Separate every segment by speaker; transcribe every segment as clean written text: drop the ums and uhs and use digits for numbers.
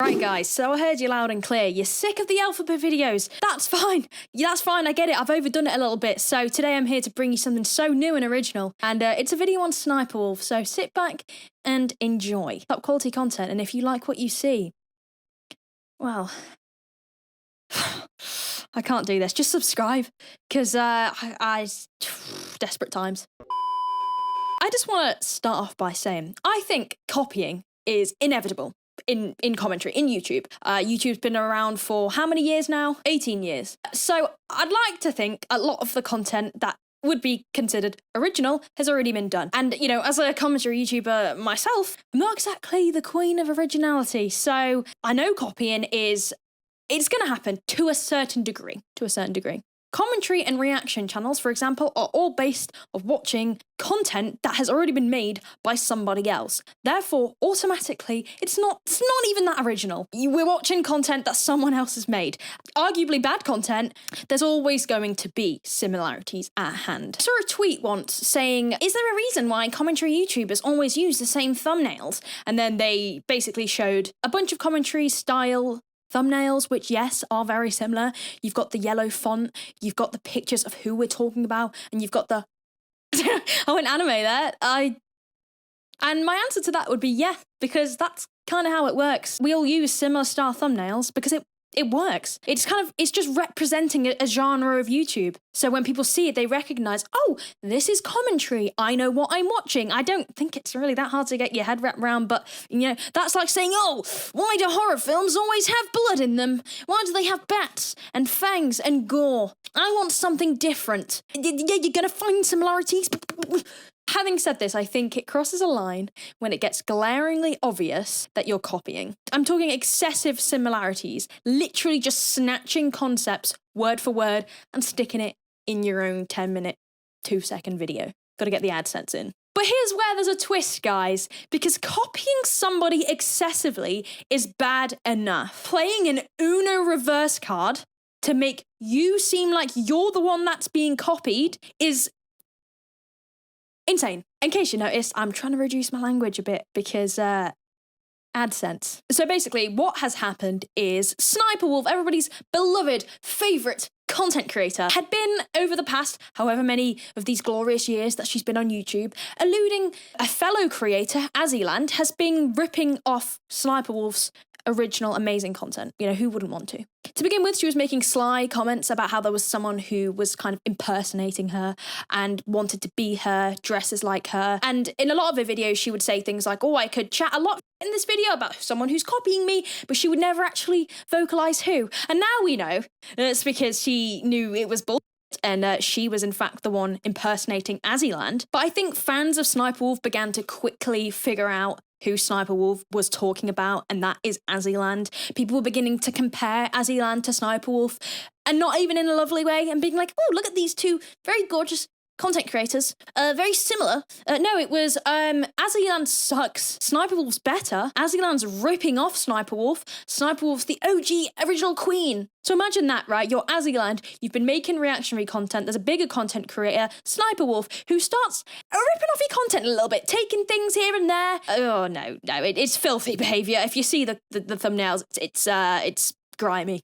Speaker 1: Right guys, so I heard you loud and clear. You're sick of the alphabet videos. That's fine. Yeah, that's fine, I get it. I've overdone it a little bit. So today I'm here to bring you something so new and original. And it's a video on Sniperwolf, so sit back and enjoy. Top quality content, and if you like what you see, well, I can't do this. Just subscribe, because desperate times. I just want to start off by saying, I think copying is inevitable. In commentary, in YouTube. YouTube's been around for how many years now? 18 years. So I'd like to think a lot of the content that would be considered original has already been done. And, you know, as a commentary YouTuber myself, I'm not exactly the queen of originality. So I know copying it's going to happen to a certain degree. Commentary and reaction channels, for example, are all based on watching content that has already been made by somebody else. Therefore, automatically, it's not even that original. We're watching content that someone else has made. Arguably bad content, there's always going to be similarities at hand. I saw a tweet once saying, is there a reason why commentary YouTubers always use the same thumbnails? And then they basically showed a bunch of commentary style thumbnails, which, yes, are very similar. You've got the yellow font, you've got the pictures of who we're talking about, and you've got the... I went anime there. And my answer to that would be yeah, because that's kind of how it works. We all use similar style thumbnails because it works. It's just representing a genre of YouTube. So when people see it, they recognize, oh, this is commentary. I know what I'm watching. I don't think it's really that hard to get your head wrapped around, but, you know, that's like saying, oh, why do horror films always have blood in them? Why do they have bats and fangs and gore? I want something different. Yeah, you're gonna find similarities. Having said this, I think it crosses a line when it gets glaringly obvious that you're copying. I'm talking excessive similarities, literally just snatching concepts word for word and sticking it in your own 10-minute, 2-second video. Gotta get the AdSense in. But here's where there's a twist, guys, because copying somebody excessively is bad enough. Playing an Uno reverse card to make you seem like you're the one that's being copied is insane. In case you noticed, I'm trying to reduce my language a bit because AdSense. So basically what has happened is Sniperwolf, everybody's beloved favourite content creator, had been over the past however many of these glorious years that she's been on YouTube, eluding a fellow creator, Azzyland, has been ripping off Sniperwolf's original amazing content. You know, who wouldn't want to? To begin with, she was making sly comments about how there was someone who was kind of impersonating her and wanted to be her, dresses like her. And in a lot of her videos, she would say things like, oh, I could chat a lot in this video about someone who's copying me, but she would never actually vocalize who. And now we know it's because she knew it was bull. And she was in fact the one impersonating Azzyland. But I think fans of Sniperwolf began to quickly figure out who Sniperwolf was talking about, and that is Azzyland. People were beginning to compare Azzyland to Sniperwolf, and not even in a lovely way, and being like, oh, look at these two very gorgeous content creators, very similar. No, it was, Azzyland sucks, Sniperwolf's better, Azzyland's ripping off Sniperwolf, Sniperwolf's the OG original queen. So imagine that, right? You're Azzyland, you've been making reactionary content, there's a bigger content creator, Sniperwolf, who starts ripping off your content a little bit, taking things here and there. Oh, no, it's filthy behaviour. If you see the thumbnails, it's grimy.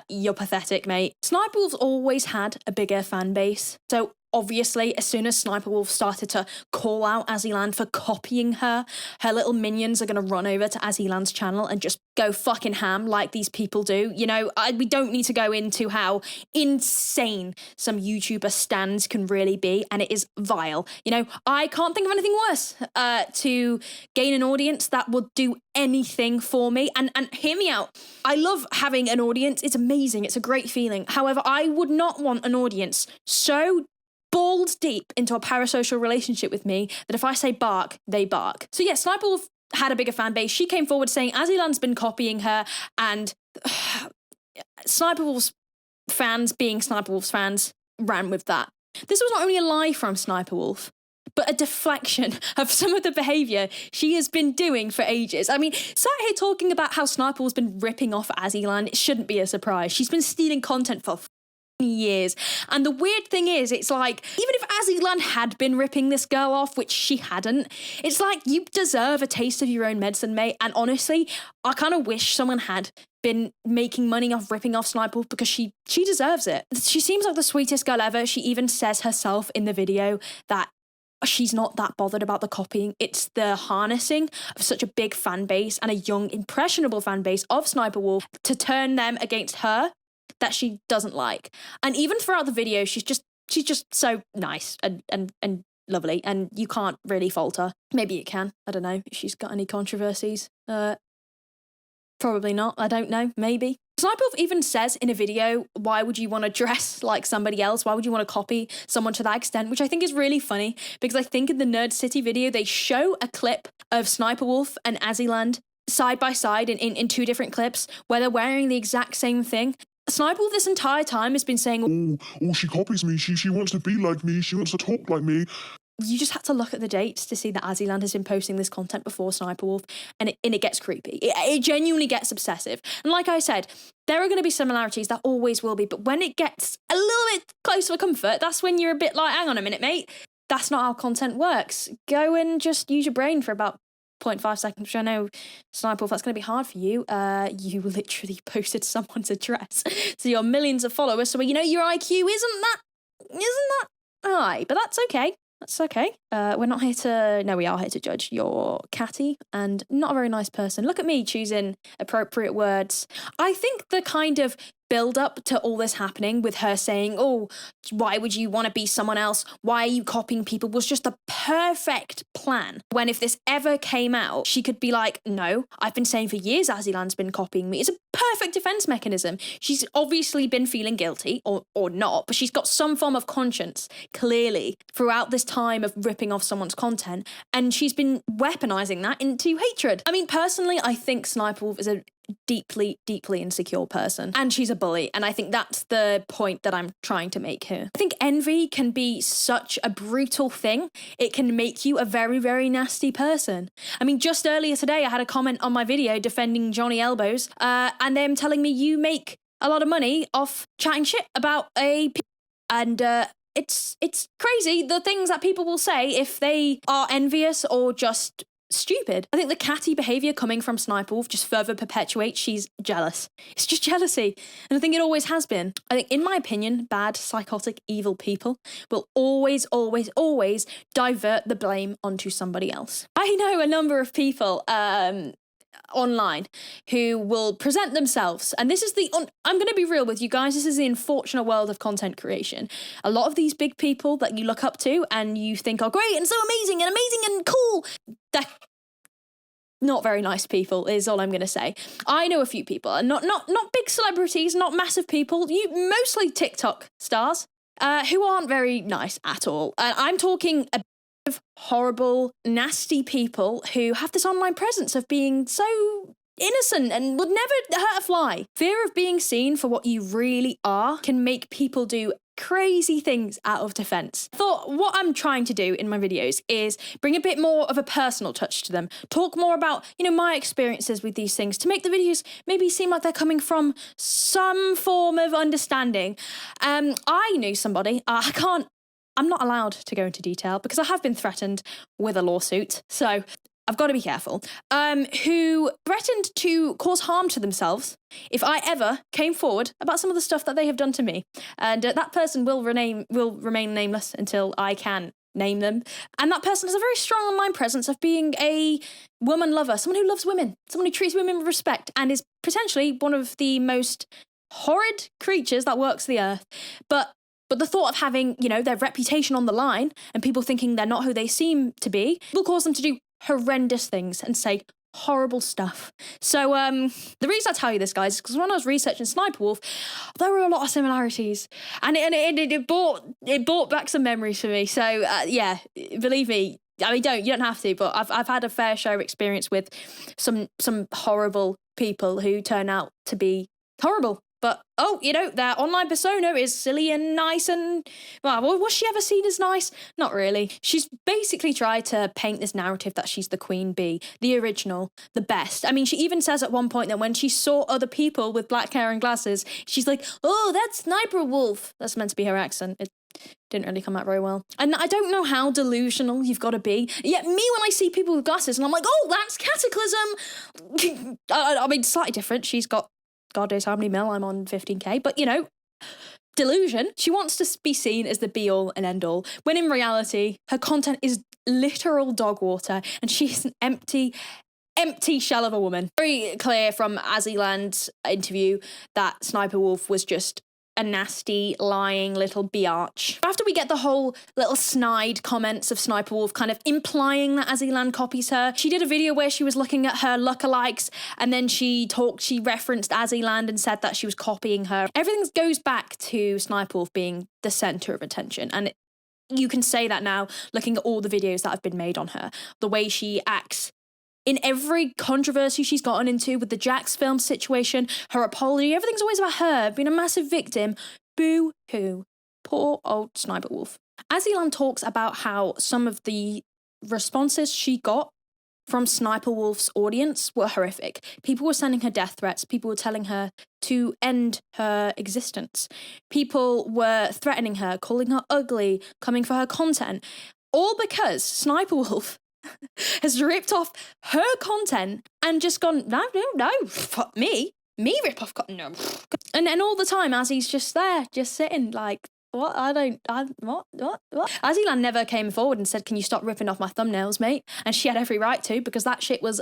Speaker 1: You're pathetic, mate. Sniperwolf's always had a bigger fan base, so obviously, as soon as Sniperwolf started to call out Azzyland for copying her little minions are going to run over to Azzyland's channel and just go fucking ham like these people do. You know, we don't need to go into how insane some YouTuber stands can really be, and it is vile. You know, I can't think of anything worse to gain an audience that will do anything for me. And hear me out. I love having an audience. It's amazing. It's a great feeling. However, I would not want an audience so balls deep into a parasocial relationship with me that if I say bark, they bark. So yeah, Sniperwolf had a bigger fan base. She came forward saying Azzyland's been copying her, and Sniperwolf's fans, being Sniperwolf's fans, ran with that. This was not only a lie from Sniperwolf, but a deflection of some of the behaviour she has been doing for ages. I mean, sat here talking about how Sniperwolf's been ripping off Azzyland, it shouldn't be a surprise. She's been stealing content for years. And the weird thing is, it's like, even if Azzyland had been ripping this girl off, which she hadn't, it's like, you deserve a taste of your own medicine, mate. And honestly, I kind of wish someone had been making money off ripping off Sssniperwolf, because she deserves it. She seems like the sweetest girl ever. She even says herself in the video that she's not that bothered about the copying. It's the harnessing of such a big fan base and a young, impressionable fan base of Sssniperwolf to turn them against her that she doesn't like. And even throughout the video, she's just so nice and lovely, and you can't really fault her. Maybe you can. I don't know if she's got any controversies. Probably not. I don't know. Maybe. Sssniperwolf even says in a video, why would you want to dress like somebody else? Why would you want to copy someone to that extent? Which I think is really funny, because I think in the Nerd City video, they show a clip of Sssniperwolf and Azzyland side by side in two different clips where they're wearing the exact same thing. Sssniperwolf this entire time has been saying,
Speaker 2: oh, she copies me. She wants to be like me. She wants to talk like me.
Speaker 1: You just had to look at the dates to see that Azzyland has been posting this content before Sssniperwolf, and it gets creepy. It genuinely gets obsessive. And like I said, there are going to be similarities, that always will be, but when it gets a little bit close for comfort, that's when you're a bit like, hang on a minute, mate, that's not how content works. Go and just use your brain for about 0.5 seconds, which I know, Sssniperwolf, that's going to be hard for you. You literally posted someone's address to your millions of followers, so you know your IQ isn't that high, but that's okay. That's okay. We're not here to... No, we are here to judge. You're catty and not a very nice person. Look at me choosing appropriate words. I think the kind of build-up to all this happening with her saying, oh, why would you want to be someone else? Why are you copying people? Was just the perfect plan. When if this ever came out, she could be like, no, I've been saying for years Azzyland's been copying me. It's a perfect defense mechanism. She's obviously been feeling guilty, or not, but she's got some form of conscience, clearly, throughout this time of ripping off someone's content, and she's been weaponizing that into hatred. I mean, personally, I think Sssniperwolf is a deeply insecure person, and she's a bully, and I think that's the point that I'm trying to make here. I think envy can be such a brutal thing. It can make you a very nasty person. I mean, just earlier today I had a comment on my video defending Johnny Elbows, and them telling me you make a lot of money off chatting shit about and it's crazy the things that people will say if they are envious or just stupid. I think the catty behaviour coming from Sssniperwolf just further perpetuates she's jealous. It's just jealousy. And I think it always has been. I think, in my opinion, bad, psychotic, evil people will always divert the blame onto somebody else. I know a number of people online who will present themselves, and this is I'm going to be real with you guys, this is the unfortunate world of content creation. A lot of these big people that you look up to and you think are great and so amazing and cool, they're not very nice people, is all I'm going to say. I know a few people, and not big celebrities, not massive people, mostly TikTok stars, who aren't very nice at all. And I'm talking about horrible, nasty people who have this online presence of being so innocent and would never hurt a fly. Fear of being seen for what you really are can make people do crazy things out of defense. I thought what I'm trying to do in my videos is bring a bit more of a personal touch to them, talk more about, my experiences with these things, to make the videos maybe seem like they're coming from some form of understanding. I knew somebody, I'm not allowed to go into detail because I have been threatened with a lawsuit, so I've got to be careful, who threatened to cause harm to themselves if I ever came forward about some of the stuff that they have done to me. And that person will remain nameless until I can name them. And that person has a very strong online presence of being a woman lover, someone who loves women, someone who treats women with respect, and is potentially one of the most horrid creatures that walks the earth. But the thought of having, their reputation on the line and people thinking they're not who they seem to be will cause them to do horrendous things and say horrible stuff. So the reason I tell you this, guys, is because when I was researching Sssniperwolf, there were a lot of similarities, and it brought back some memories for me. So yeah, believe me. I mean, you don't have to, but I've had a fair share of experience with some horrible people who turn out to be horrible. But, oh, you know, their online persona is silly and nice and, well, was she ever seen as nice? Not really. She's basically tried to paint this narrative that she's the queen bee, the original, the best. I mean, she even says at one point that when she saw other people with black hair and glasses, she's like, oh, that's Sniperwolf. That's meant to be her accent. It didn't really come out very well. And I don't know how delusional you've got to be. Yet me, when I see people with glasses, and I'm like, oh, that's Katiclyzm. I mean, slightly different. She's got God knows how many mil, I'm on 15k, but you know, delusion. She wants to be seen as the be-all and end-all, when in reality, her content is literal dog water, and she's an empty shell of a woman. Very clear from Azzyland's interview that Sniperwolf was just a nasty, lying little biatch. After we get the whole little snide comments of Sniperwolf kind of implying that Azzyland copies her, she did a video where she was looking at her lookalikes, and then she referenced Azzyland and said that she was copying her. Everything goes back to Sniperwolf being the center of attention, and you can say that now looking at all the videos that have been made on her. The way she acts in every controversy she's gotten into with the jacksfilms situation, her apology, everything's always about her being a massive victim. Boo-hoo. Poor old Sniperwolf. Azzyland talks about how some of the responses she got from Sniperwolf's audience were horrific. People were sending her death threats. People were telling her to end her existence. People were threatening her, calling her ugly, coming for her content. All because Sniperwolf has ripped off her content and just gone, no, fuck me rip off content, no. And all the time, Azzy's just there, just sitting like, what? What? Azzyland never came forward and said, can you stop ripping off my thumbnails, mate? And she had every right to, because that shit was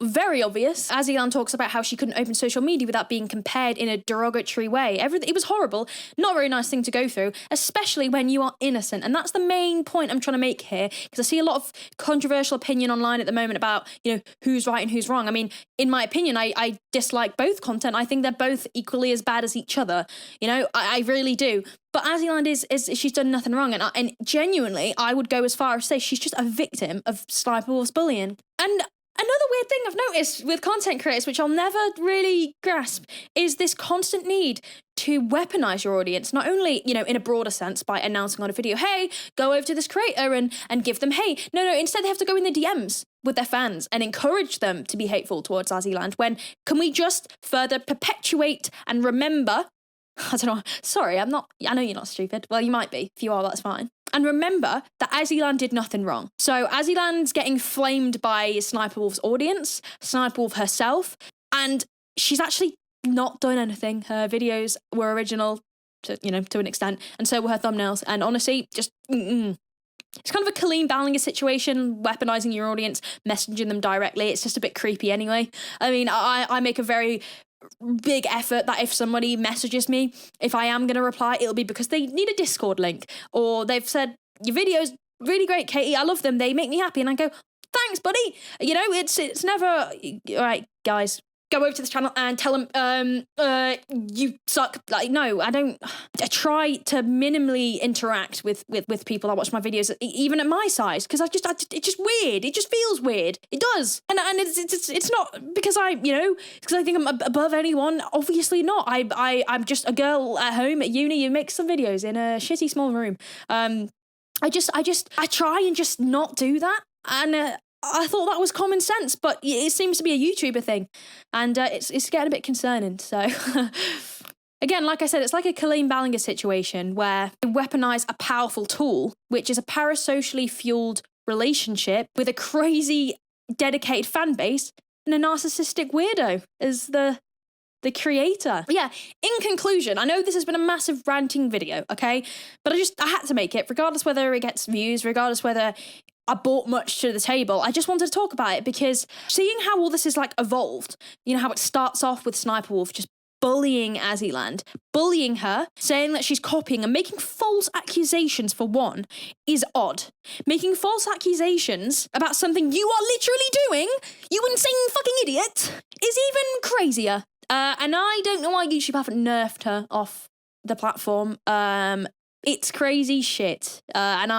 Speaker 1: very obvious. Azzyland talks about how she couldn't open social media without being compared in a derogatory way. It was horrible. Not a very nice thing to go through, especially when you are innocent. And that's the main point I'm trying to make here, because I see a lot of controversial opinion online at the moment about, you know, who's right and who's wrong. I mean, in my opinion, I dislike both content. I think they're both equally as bad as each other. You know, I really do. But Azzyland is she's done nothing wrong. And genuinely, I would go as far as to say she's just a victim of Sniperwolf's bullying. And another weird thing I've noticed with content creators, which I'll never really grasp, is this constant need to weaponize your audience, not only, you know, in a broader sense by announcing on a video, hey, go over to this creator and give them hate. No, instead they have to go in the DMs with their fans and encourage them to be hateful towards Azzyland, when can we just further perpetuate and remember, I don't know, sorry, I know you're not stupid. Well, you might be. If you are, that's fine. And remember that Azzyland did nothing wrong. So Azzyland's getting flamed by Sniperwolf's audience, Sniperwolf herself, and she's actually not done anything. Her videos were original, to an extent, and so were her thumbnails. And honestly, just it's kind of a Colleen Ballinger situation, weaponizing your audience, messaging them directly. It's just a bit creepy anyway. I mean, I make a very big effort that if somebody messages me, if I am going to reply, it'll be because they need a Discord link, or they've said, your video's really great, Katie, I love them, they make me happy, and I go, thanks, buddy. You know, it's never, all right, guys, go over to this channel and tell them, you suck. Like, no, I don't. I try to minimally interact with people that watch my videos, even at my size, because it's just weird. It just feels weird. It does. And it's not because because I think I'm above anyone. Obviously not. I'm just a girl at home at uni who makes some videos in a shitty small room. I try and just not do that. And, I thought that was common sense, but it seems to be a YouTuber thing, and it's getting a bit concerning. So, again, like I said, it's like a Colleen Ballinger situation where they weaponize a powerful tool, which is a parasocially fueled relationship with a crazy, dedicated fan base and a narcissistic weirdo as the creator. But yeah, in conclusion, I know this has been a massive ranting video, okay? But I had to make it, regardless whether it gets views, regardless whether I brought much to the table. I just wanted to talk about it because seeing how all this is like evolved, you know, how it starts off with Sniperwolf just bullying Azzyland, bullying her, saying that she's copying and making false accusations, for one, is odd. Making false accusations about something you are literally doing, you insane fucking idiot, is even crazier. And I don't know why YouTube haven't nerfed her off the platform. It's crazy shit. And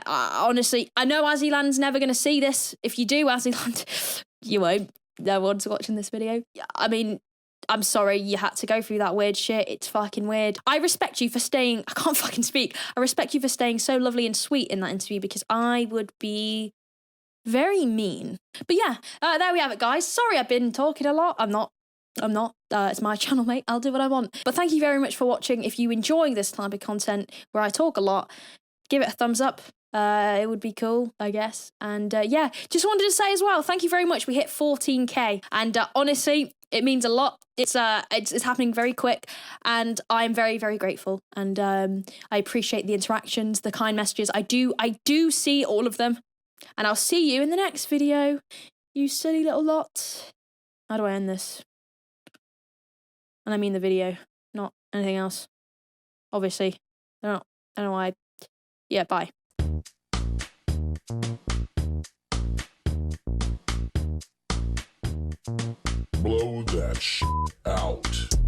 Speaker 1: honestly, I know Azzyland's never going to see this. If you do, Azzyland, you won't. No one's watching this video. I mean, I'm sorry you had to go through that weird shit. It's fucking weird. I respect you for staying, I can't fucking speak. I respect you for staying so lovely and sweet in that interview because I would be very mean. But yeah, there we have it, guys. Sorry I've been talking a lot. I'm not. It's my channel, mate. I'll do what I want. But thank you very much for watching. If you enjoy this type of content where I talk a lot, give it a thumbs up. It would be cool, I guess. And yeah, just wanted to say as well, thank you very much. We hit 14k, and honestly, it means a lot. It's happening very quick, and I'm very, very grateful. And I appreciate the interactions, the kind messages. I do see all of them, and I'll see you in the next video. You silly little lot. How do I end this? And I mean the video, not anything else. Obviously, I don't know why. Yeah, bye.
Speaker 2: Blow that shit out.